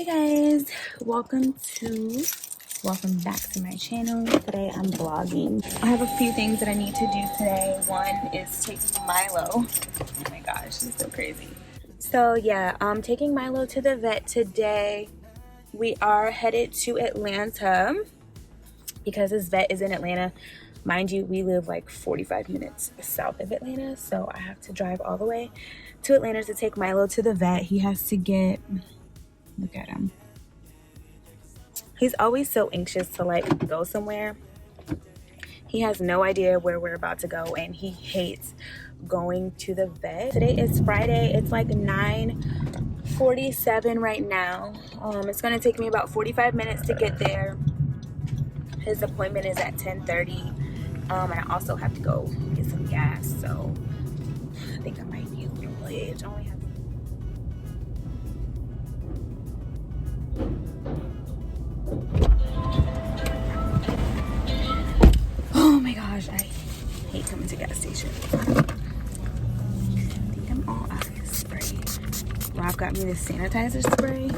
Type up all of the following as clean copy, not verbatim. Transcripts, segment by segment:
Guys, welcome back to my channel. Today I'm vlogging. I have a few things that I need to do today. One is taking Milo. Oh my gosh, this is so crazy. So yeah, I'm taking Milo to the vet today. We are headed to Atlanta because his vet is in Atlanta. Mind you, we live like 45 minutes south of Atlanta, so I have to drive all the way to Atlanta to take Milo to the vet. He has to get, look at him. He's always so anxious to like go somewhere. He has no idea where we're about to go and he hates going to the vet. Today is Friday. It's like 9:47 right now. It's gonna take me about 45 minutes to get there. His appointment is at 10:30. And I also have to go get some gas, so I think I might use the bridge. I only have oh my gosh, I hate coming to gas stations. I think I'm all out of spray. Rob got me this sanitizer spray.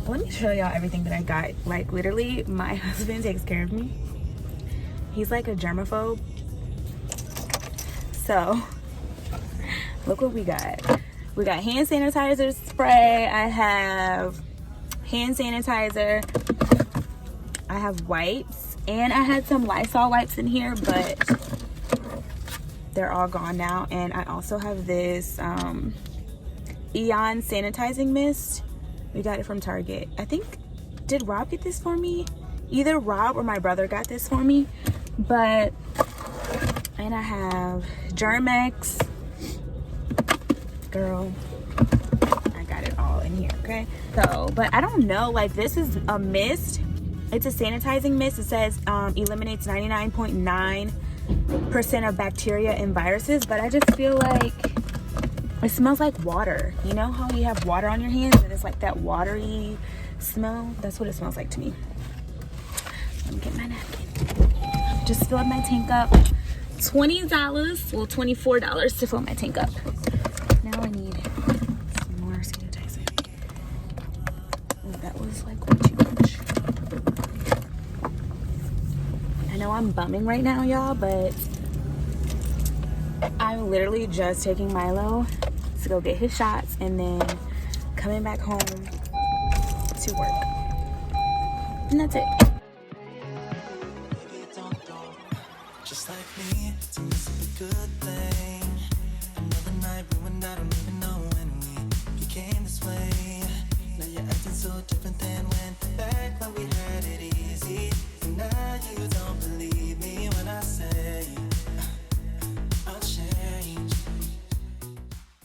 Let me show y'all everything that I got. Like literally, my husband takes care of me. He's like a germaphobe. So look what we got. We got hand sanitizer spray. I have hand sanitizer. I have wipes. And I had some Lysol wipes in here, but they're all gone now. And I also have this Eon sanitizing mist. We got it from Target. I think, did Rob get this for me? Either Rob or my brother got this for me. But, and I have Germex. Girl, I got it all in here, okay? So, but I don't know, like this is a mist. It's a sanitizing mist. It says eliminates 99.9% of bacteria and viruses, but I just feel like it smells like water. You know how you have water on your hands and it's like that watery smell? That's what it smells like to me. Let me get my napkin. Just filled my tank up. $20, well $24 to fill my tank up. Now I need some more sanitizer. Oh, that was like way too much. I know I'm bumming right now, y'all, but I'm literally just taking Milo to go get his shots and then coming back home to work. And that's it. Just like me, to miss a good thing. Another night ruined, I don't even know when we became this way. Now you're acting so different than back when we had it easy. And now you don't believe me when I say I'll change.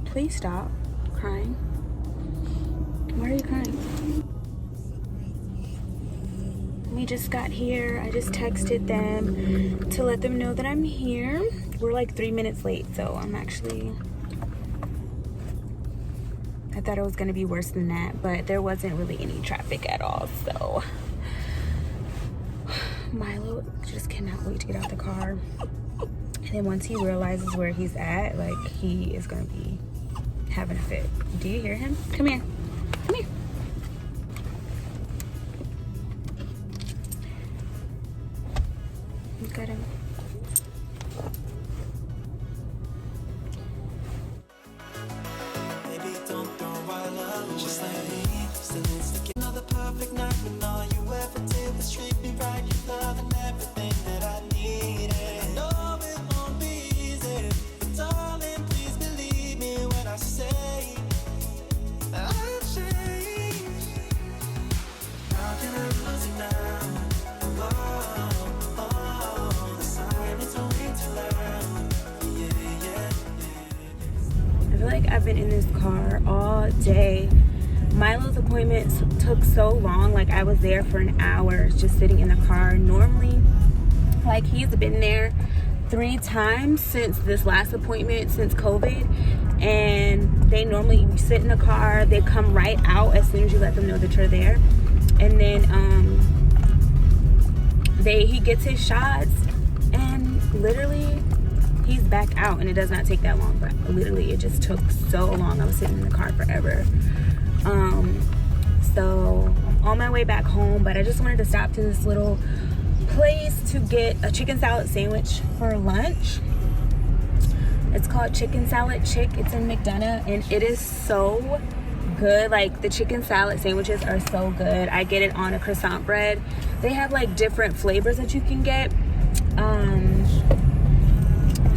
Please stop crying. Why are you crying? We just got here. I just texted them to let them know that I'm here. We're like 3 minutes late, so I'm actually, I thought it was gonna be worse than that, but there wasn't really any traffic at all, so. Milo just cannot wait to get out the car. And then once he realizes where he's at, like he is gonna be having a fit. Do you hear him? Come here, come here. Look at him. Baby, don't throw our love just like me. Still needs to get another perfect night when all you ever did was treat me right. You love and everything that I needed. I know it won't be easy, but darling, please believe me when I say I'll change. How can I lose you now? I feel like I've been in this car all day. Milo's appointments took so long. Like I was there for an hour just sitting in the car. Normally, like he's been there 3 times since this last appointment, since COVID. And they normally sit in the car. They come right out as soon as you let them know that you're there. And then he gets his shots and literally he's back out, and it does not take that long, but literally it just took so long. I was sitting in the car forever. So on my way back home, but I just wanted to stop to this little place to get a chicken salad sandwich for lunch. It's called Chicken Salad Chick. It's in McDonough, and it is so good. Like, the chicken salad sandwiches are so good. I get it on a croissant bread. They have like different flavors that you can get.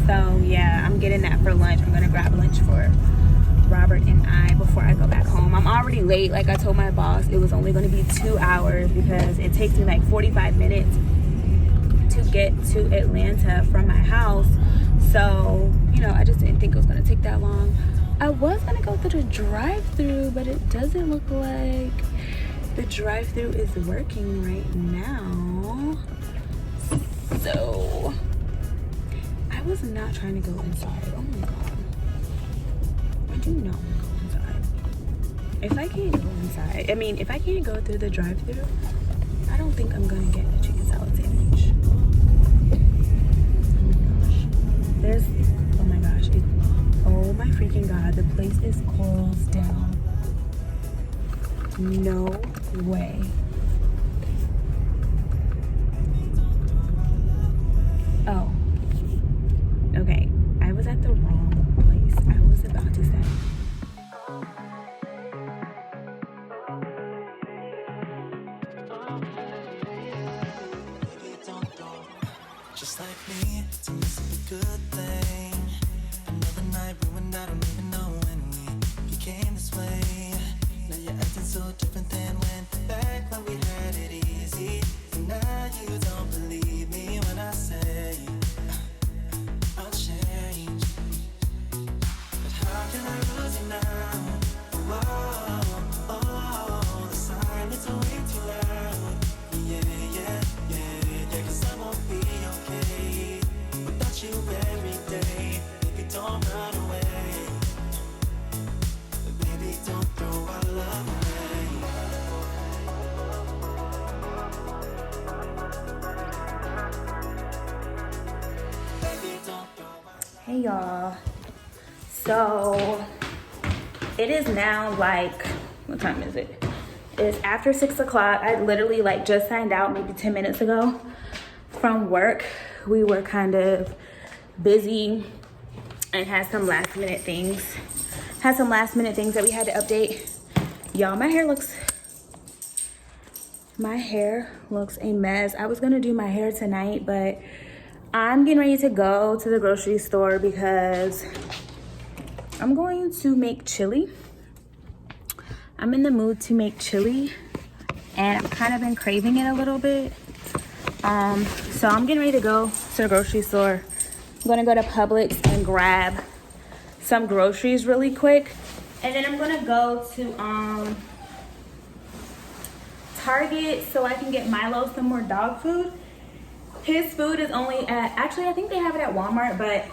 So yeah, I'm getting that for lunch. I'm gonna grab lunch for Robert and I before I go back home. I'm already late. Like I told my boss, it was only gonna be 2 hours because it takes me like 45 minutes to get to Atlanta from my house. So, you know, I just didn't think it was gonna take that long. I was gonna go through the drive-through, but it doesn't look like the drive-through is working right now. So, I was not trying to go inside. Oh my God. I do not want to go inside. If I can't go inside, I mean, if I can't go through the drive-through, I don't think I'm gonna get a chicken salad sandwich. There's, oh my gosh, oh my freaking God, the place is closed down. No way. Oh, okay, I was at the wrong place. I was about to say. Just like me, to miss a good thing. Another night ruined, I don't even know when we became this way. Now you're acting so different than when back when we had it easy. And now you don't believe me when I say I'll change. But how can I lose you now? Oh, the silence are way too loud. Yeah, 'cause I won't be okay without you every day. Baby, don't run away. Baby, don't throw our love away. Baby, don't throw our... Hey y'all. So it is now like, what time is it? It's after 6 o'clock. I literally like just signed out maybe 10 minutes ago from work. We were kind of busy and had some last minute things. Had some last minute things that we had to update. Y'all, my hair looks a mess. I was gonna do my hair tonight, but I'm getting ready to go to the grocery store because I'm going to make chili. I'm in the mood to make chili and I've kind of been craving it a little bit. So I'm getting ready to go to the grocery store. I'm gonna go to Publix and grab some groceries really quick. And then I'm gonna go to Target so I can get Milo some more dog food. His food is only at, actually I think they have it at Walmart, but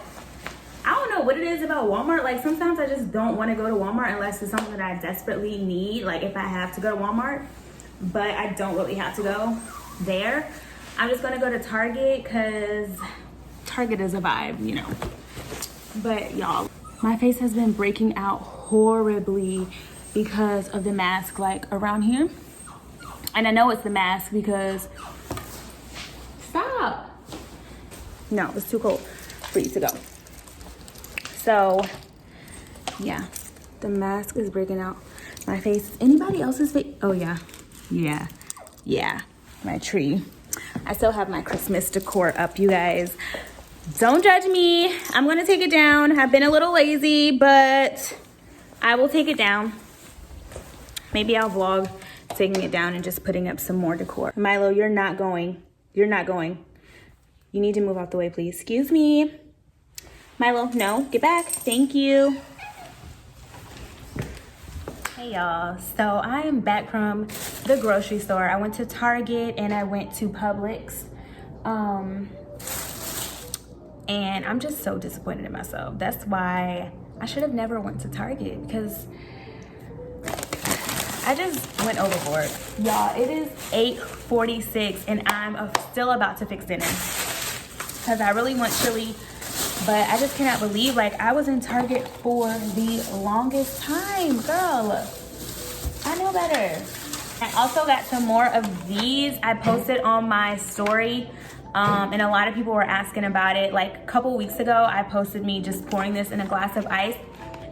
I don't know what it is about Walmart. Like sometimes I just don't want to go to Walmart unless it's something that I desperately need. Like if I have to go to Walmart, but I don't really have to go there. I'm just gonna go to Target because Target is a vibe, you know. But y'all, my face has been breaking out horribly because of the mask, like around here. And I know it's the mask because, stop. No, it's too cold for you to go. So, yeah, the mask is breaking out my face. Anybody else's face? Oh, yeah, my tree. I still have my Christmas decor up, you guys. Don't judge me. I'm going to take it down. I've been a little lazy, but I will take it down. Maybe I'll vlog taking it down and just putting up some more decor. Milo, you're not going. You're not going. You need to move out the way, please. Excuse me. Milo, no, get back. Thank you. Hey y'all, so I am back from the grocery store. I went to Target and I went to Publix. And I'm just so disappointed in myself. That's why I should have never went to Target because I just went overboard. Y'all, it is 8:46 and I'm still about to fix dinner because I really want chili. But I just cannot believe, like, I was in Target for the longest time. Girl, I know better. I also got some more of these. I posted on my story, and a lot of people were asking about it. Like a couple weeks ago, I posted me just pouring this in a glass of ice.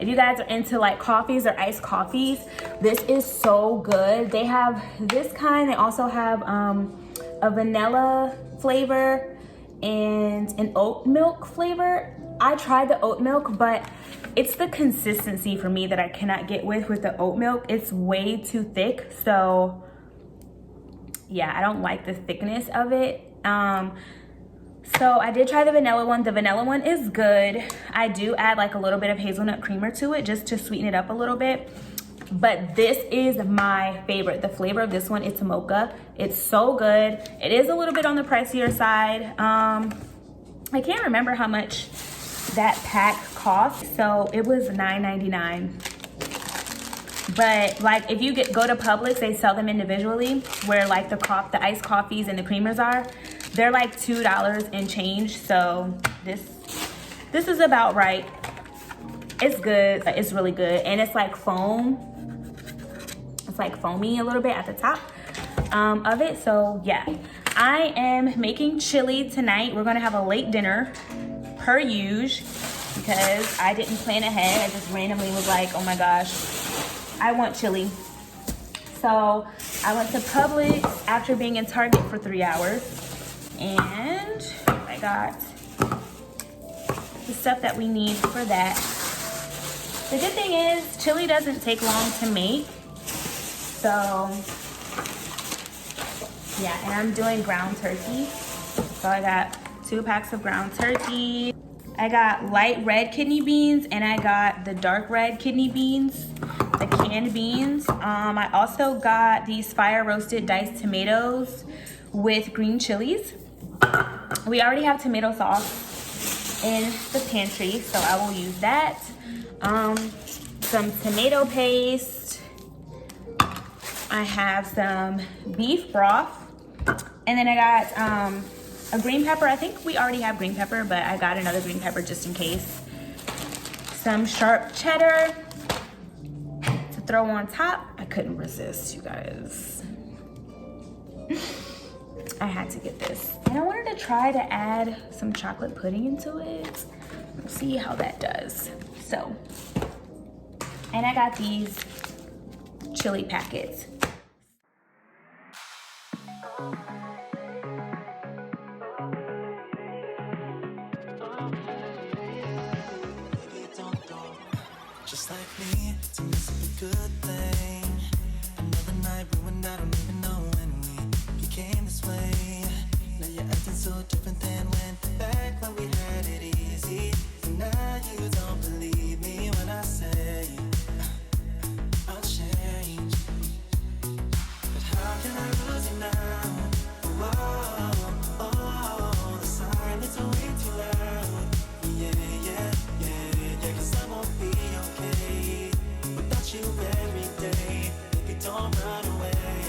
If you guys are into like coffees or iced coffees, this is so good. They have this kind. They also have a vanilla flavor and an oat milk flavor. I tried the oat milk, but it's the consistency for me that I cannot get with the oat milk. It's way too thick. So yeah, I don't like the thickness of it. So I did try the vanilla one. The vanilla one is good. I do add like a little bit of hazelnut creamer to it just to sweeten it up a little bit. But this is my favorite. The flavor of this one, it's mocha. It's so good. It is a little bit on the pricier side. I can't remember how much that pack cost. So it was $9.99. But like if you go to Publix, they sell them individually, where like the iced coffees and the creamers are. They're like $2 and change. So this is about right. It's good. It's really good. And it's like foam. It's like foamy a little bit at the top of it. So yeah, I am making chili tonight. We're gonna have a late dinner per usual because I didn't plan ahead. I just randomly was like, oh my gosh, I want chili. So I went to Publix after being in Target for 3 hours. And I got the stuff that we need for that. The good thing is chili doesn't take long to make. So yeah, and I'm doing ground turkey. So I got 2 packs of ground turkey. I got light red kidney beans and I got the dark red kidney beans, the canned beans. I also got these fire roasted diced tomatoes with green chilies. We already have tomato sauce in the pantry, so I will use that. Some tomato paste. I have some beef broth. And then I got a green pepper. I think we already have green pepper, but I got another green pepper just in case. Some sharp cheddar to throw on top. I couldn't resist, you guys. I had to get this. And I wanted to try to add some chocolate pudding into it. Let's see how that does. So, and I got these chili packets. Just like me, to me it's a good thing. Another night ruined, I don't even know when we became this way. Now you're acting so different than back when we had it easy. And now you don't believe me when I say I'll change. But how can I lose you now? Oh, the silence is way too loud. Yeah, 'cause I won't be okay without you every day. Baby, don't run away.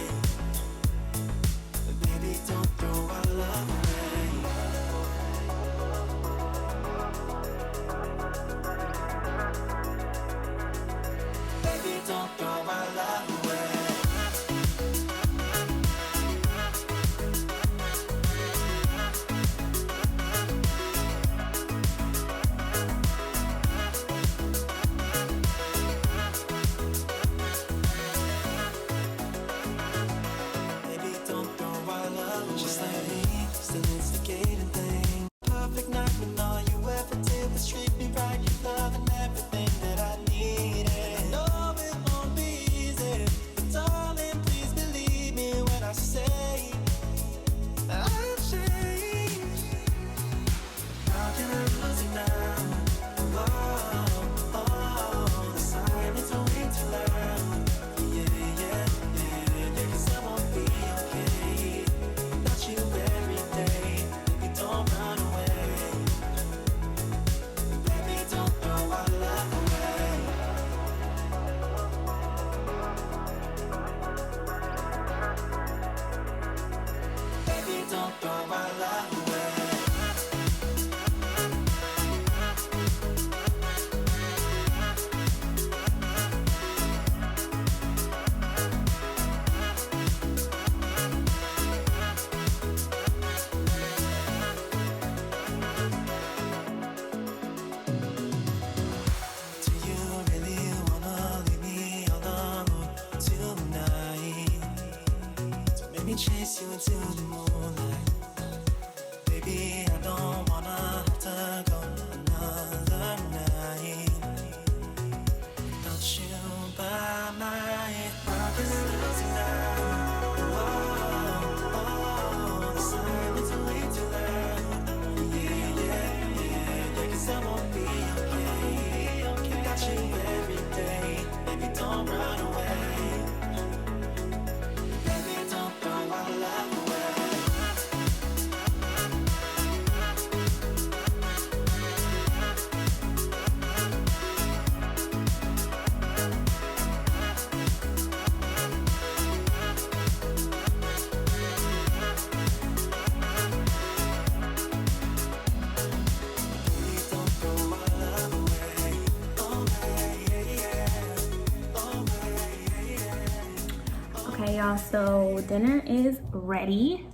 I won't be okay. Got you every day. Baby, don't run away. Baby, don't throw our love away. Okay, y'all, so dinner is ready.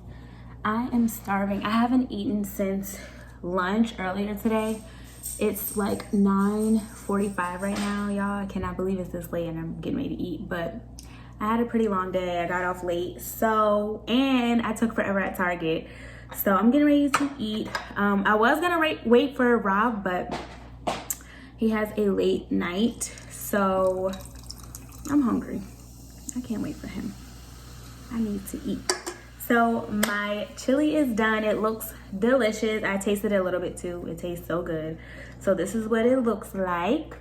I am starving. I haven't eaten since lunch earlier today. It's like 9:45 right now, y'all. I cannot believe it's this late and I'm getting ready to eat, but I had a pretty long day. I got off late, so, and I took forever at Target. So I'm getting ready to eat. I was gonna wait for Rob, but he has a late night, so I'm hungry. I can't wait for him. I need to eat. So my chili is done. It looks delicious. I tasted it a little bit too. It tastes so good. So this is what it looks like.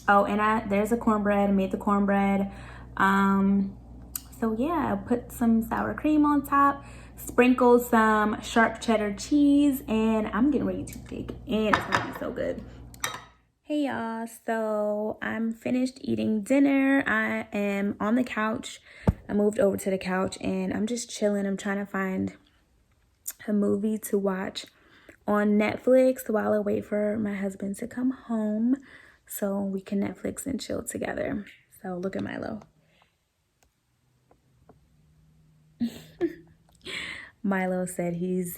Oh, and there's a cornbread. I made the cornbread. So yeah, I put some sour cream on top, sprinkled some sharp cheddar cheese, and I'm getting ready to dig in. It's gonna be so good. Hey y'all, so I'm finished eating dinner. I am on the couch. I moved over to the couch and I'm just chilling. I'm trying to find a movie to watch on Netflix while I wait for my husband to come home so we can Netflix and chill together. So look at Milo. Milo said he's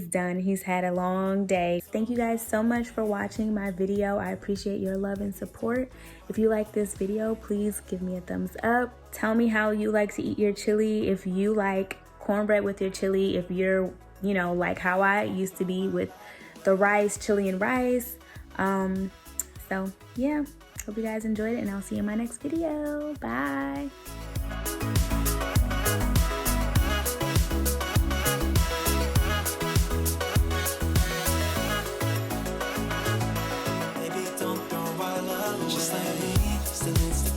done. He's had a long day. Thank you guys so much for watching my video. I appreciate your love and support. If you like this video, please give me a thumbs up. Tell me how you like to eat your chili. If you like cornbread with your chili, if you're, you know, like how I used to be with the rice, chili and rice. So yeah, hope you guys enjoyed it and I'll see you in my next video. Bye.